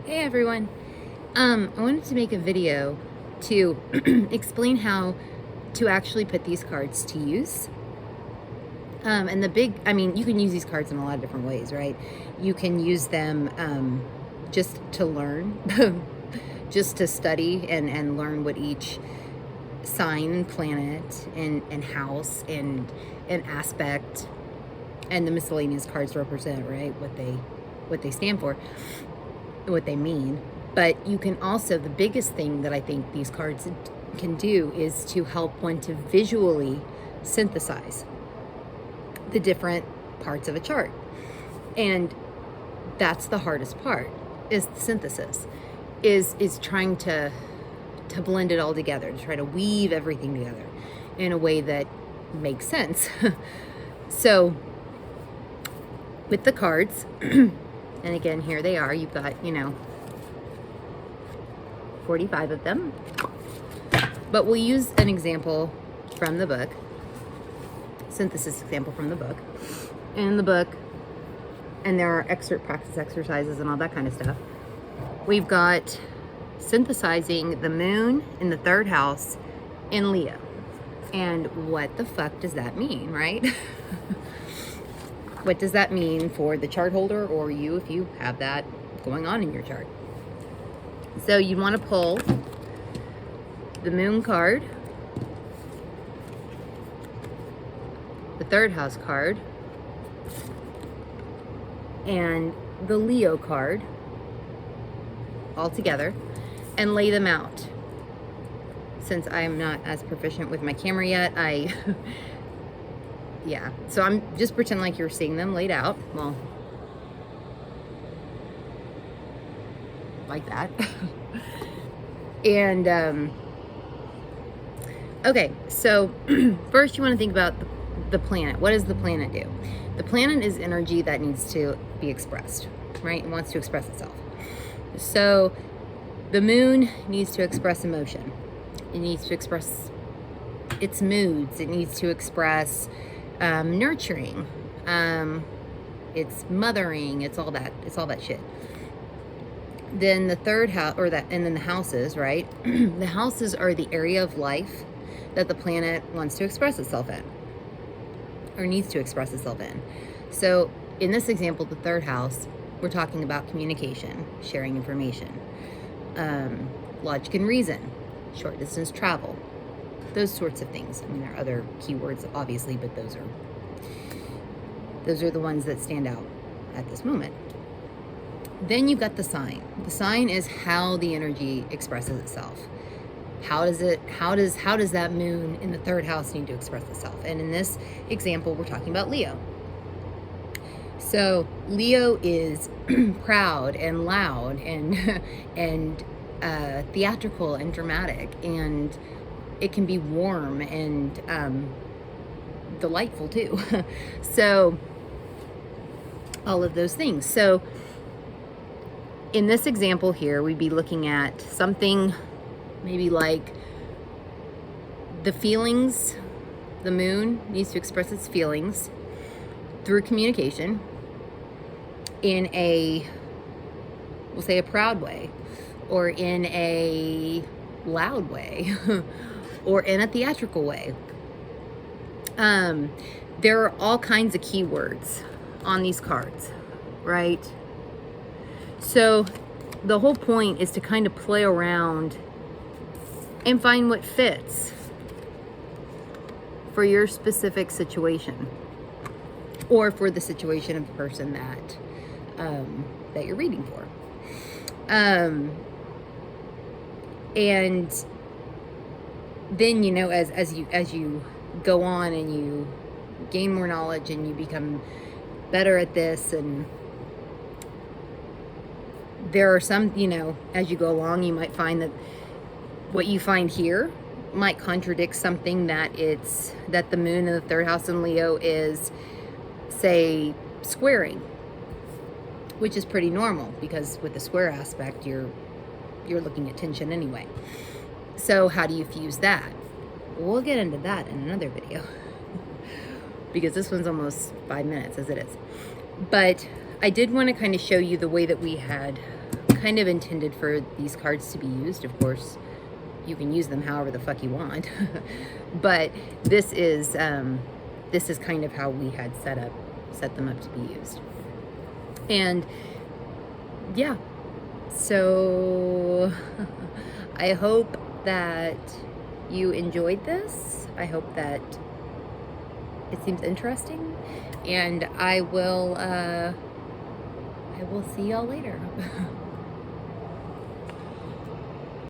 Hey everyone. I wanted to make a video to explain how to actually put these cards to use. And you can use these cards in a lot of different ways, right? You can use them just to learn, just to study and learn what each sign, planet, and house, and aspect, and the miscellaneous cards represent, right? What they stand for, what they mean. But you can also, the biggest thing that I think these cards can do is to help one to visually synthesize the different parts of a chart. And that's the hardest part, is the synthesis, is trying to blend it all together, to try to weave everything together in a way that makes sense. So with the cards, and again, here they are. You've got, 45 of them. But we'll use an example from the book, synthesis example from the book. In the book, and there are practice exercises and all that kind of stuff. We've got synthesizing the moon in the third house in Leo. And what the fuck does that mean, right? What does that mean for the chart holder, or you if you have that going on in your chart? So you want to pull the moon card, the third house card, and the Leo card all together and lay them out. Since I'm not as proficient with my camera yet, yeah, so I'm just pretend like you're seeing them laid out. Well, like that. And okay, so first you want to think about the planet. What does the planet do? The planet is energy that needs to be expressed, right? It wants to express itself. So the moon needs to express emotion. It needs to express its moods. It needs to express nurturing. It's mothering. It's all that shit. Then the third house, and then the houses, right? The houses are the area of life that the planet wants to express itself in, or needs to express itself in. So in this example, the third house, we're talking about communication, sharing information, logic and reason, short distance travel, those sorts of things. I mean, there are other keywords, obviously, but those are the ones that stand out at this moment. Then you've got the sign. The sign is how the energy expresses itself. How does that moon in the third house need to express itself? And in this example, we're talking about Leo. So Leo is proud and loud and theatrical and dramatic, and it can be warm and delightful too. So all of those things. So in this example here, we'd be looking at something maybe like the feelings. The moon needs to express its feelings through communication in we'll say a proud way, or in a loud way, or in a theatrical way. There are all kinds of keywords on these cards, right? So the whole point is to kind of play around and find what fits for your specific situation, or for the situation of the person that you're reading for. And then, as you go on and you gain more knowledge and you become better at this, and there are some, as you go along, you might find that what you find here might contradict something that the moon in the third house in Leo is, say, squaring, which is pretty normal, because with the square aspect, you're looking at tension anyway. So how do you fuse that? We'll get into that in another video because this one's almost 5 minutes as it is. But I did want to kind of show you the way that we had kind of intended for these cards to be used. Of course, you can use them however the fuck you want. But this is kind of how we had set them up to be used. And yeah, so I hope that you enjoyed this. I hope that it seems interesting, and I will see y'all later.